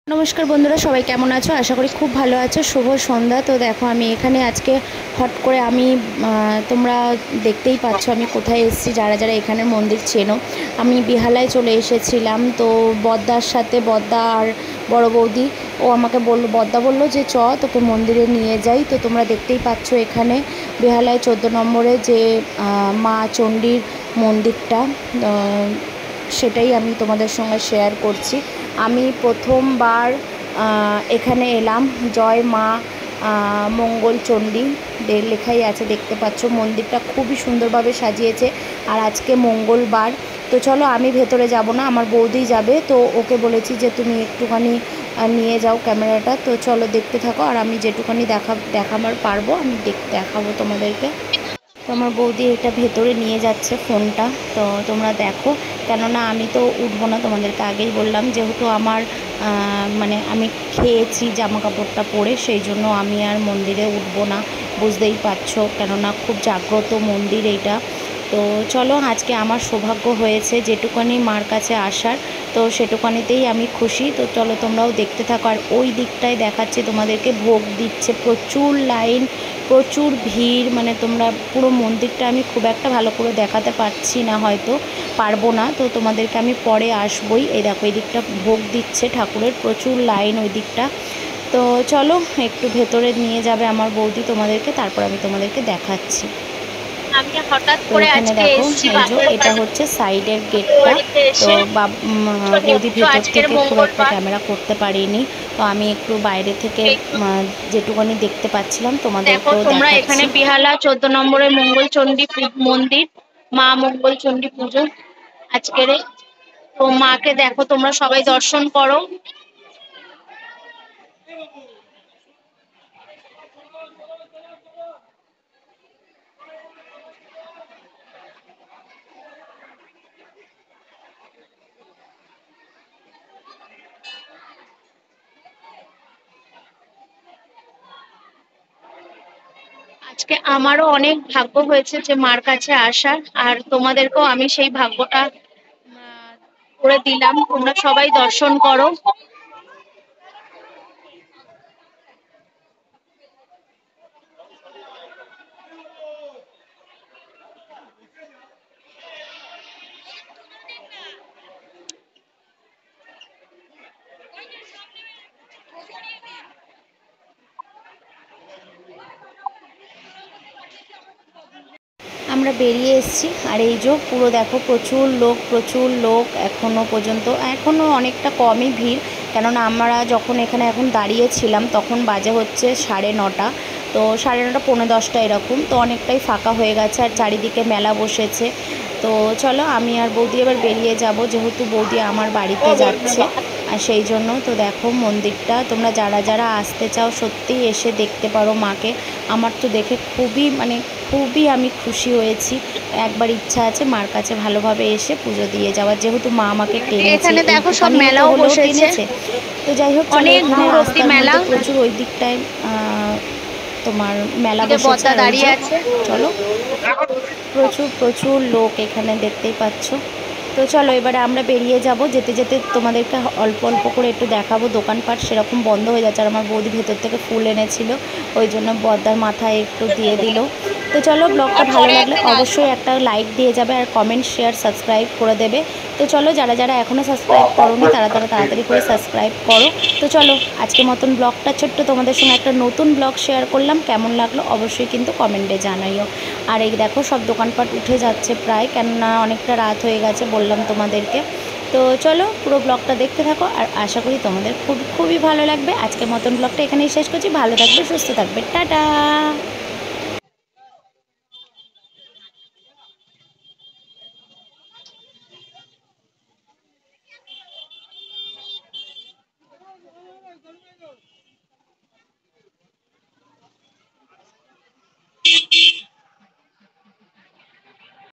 नमस्कार बंधुरा सबाई केमन आछो आशा करी खूब भालो आछो। शुभ सन्ध्या। तो देखो आमी एखाने आजके हट करे आमी तोमरा देखतेई पाচ্ছো आमी कोथाय एसेছি। যারা যারা এখানে মন্দির চেনো, আমি বিহালায় চলে এসেছিলাম। তো বদ্দার সাথে বদ্দা আর বড় বৌদি ও আমাকে বলল, বদ্দা বলল যে চ তোকে মন্দিরে নিয়ে যাই। তো তোমরা দেখতেই পাচ্ছ এখানে বিহালায় 14 নম্বরে যে মা চণ্ডীর মন্দিরটা, সেটাই আমি তোমাদের সঙ্গে শেয়ার করছি। আমি প্রথমবার এখানে এলাম। জয় মা মঙ্গল চণ্ডী লেখাই আছে, দেখতে পাচ্ছ। মন্দিরটা খুবই সুন্দরভাবে সাজিয়েছে। আর আজকে মঙ্গলবার। তো চলো, আমি ভেতরে যাব না, আমার বৌদি যাবে। তো ওকে বলেছি যে তুমি একটুখানি নিয়ে যাও ক্যামেরাটা। তো চলো দেখতে থাকো, আর আমি যেটুখানি দেখাবার পারবো আমি দেখাবো তোমাদেরকে। তো আমার বৌদি এটা ভেতরে নিয়ে যাচ্ছে ফোনটা। তো তোমরা দেখো, কেননা আমি তো উঠবো না, তোমাদেরকে আগেই বললাম। যেহেতু আমার মানে আমি খেয়েছি জামা কাপড়টা পরে, সেই জন্য আমি আর মন্দিরে উঠবো না, বুঝতেই পারছো। কেননা খুব জাগ্রত মন্দির এইটা। তো চলো, আজকে আমার সৌভাগ্য হয়েছে যেটুকানি মার কাছে আসার, তো সেটুকানিতেই আমি খুশি। তো চলো তোমরাও দেখতে থাকো। আর ওই দিকটায় দেখাচ্ছি তোমাদেরকে, ভোগ দিচ্ছে, প্রচুর লাইন, প্রচুর ভিড়। মানে তোমরা পুরো মন্দিরটা আমি খুব একটা ভালো করে দেখাতে পারছি না, হয়তো পারবো না। তো তোমাদেরকে আমি পরে আসবই। এই দেখো, এই দিকটা ভোগ দিচ্ছে ঠাকুরের, প্রচুর লাইন ওই দিকটা। তো চলো, একটু ভেতরে নিয়ে যাবে আমার বৌদি তোমাদেরকে, তারপর আমি তোমাদেরকে দেখাচ্ছি। আমি হঠাৎ তো করে এখানে আজকে দেখো, এসেছি এই যে এটা বাজার হচ্ছে সাইডের গেটটা। তো বৌদি তো ভেতর আজকের থেকে খুব একটা মঙ্গলবার। ক্যামেরা করতে পারিনি। তো আমি একটু বাইরে থেকে যেটুকুনি দেখতে পাচ্ছিলাম দেখো তোমাদেরকেও তোমরা, এখানে দেখাচ্ছি। বিহালা 14 নম্বরের মঙ্গলচণ্ডী মন্দির, মা মঙ্গলচণ্ডী পুজো আজকের। তো মাকে দেখো, তোমরা সবাই দর্শন করো। আজকে আমারও অনেক ভাগ্য হয়েছে যে মার কাছে আসার, আর তোমাদেরকেও আমি সেই ভাগ্যটা করে দিলাম। তোমরা সবাই দর্শন করো। আমরা বেরিয়ে এসেছি। আর এই যে পুরো দেখো, প্রচুর লোক এখনও পর্যন্ত, এখনও অনেকটা কমই ভিড়। কেননা আমরা যখন এখানে এখন দাঁড়িয়েছিলাম তখন বাজে হচ্ছে 9:30। তো 9:30 পৌনে 10টা এরকম। তো অনেকটাই ফাঁকা হয়ে গেছে, আর চারিদিকে মেলা বসেছে। তো চলো, আমি আর বৌদি এবার বেরিয়ে যাব, যেহেতু বৌদি আমার বাড়িতে যাচ্ছে, আর সেই জন্য। তো দেখো মন্দিরটা, তোমরা যারা যারা আসতে চাও সত্যিই এসে দেখতে পারো মাকে। আমার তো দেখে খুবই আমি খুশি হয়েছি। একবার ইচ্ছা আছে মার কাছে ভালোভাবে এসে পুজো দিয়ে যাওয়ার, যেহেতু মা আমাকে টেনেছে, এখানে দেখো সব একটুখানি মেলাও হলেও বসেছে, টেনেছে। তো যাই হোক, চলো, অনেক এখানে দূর অব্দি রাস্তার মেলা। মধ্যে প্রচুর ওই দিকটায় তোমার মেলা এদিকে বসেছে। বদ্দা আর ওই দাঁড়িয়ে যে আছে। চলো, প্রচুর লোক এখানে দেখতেই পাচ্ছ। তো চলো, এবারে আমরা বেরিয়ে যাব। যেতে যেতে তোমাদেরকে অল্প করে একটু দেখাবো। দোকানপাট সেরকম বন্ধ হয়ে যাচ্ছে। আর আমার বৌদি ভেতর থেকে ফুল এনেছিল, ওই জন্য বদ্দার মাথায় একটু দিয়ে দিল। তো চলো, ব্লগটা ভালো লাগলে অবশ্যই একটা লাইক দিয়ে যাবে, আর কমেন্ট, শেয়ার, সাবস্ক্রাইব করে দেবে। তো চলো, যারা যারা এখনও সাবস্ক্রাইব করোনি তারা তাড়াতাড়ি করে সাবস্ক্রাইব করো। তো চলো, আজকের মতন ব্লগটা ছোট্ট তোমাদের সঙ্গে একটা নতুন ব্লগ শেয়ার করলাম। কেমন লাগলো অবশ্যই কিন্তু কমেন্টে জানাইও। আর এই দেখো, সব দোকানপাট উঠে যাচ্ছে প্রায়, কেননা অনেকটা রাত হয়ে গেছে বললাম তোমাদেরকে। তো চলো, পুরো ব্লগটা দেখতে থাকো, আর আশা করি তোমাদের খুবই ভালো লাগবে। আজকের মতন ব্লগটা এখানেই শেষ করছি। ভালো থাকবে, সুস্থ থাকবে, টাটা।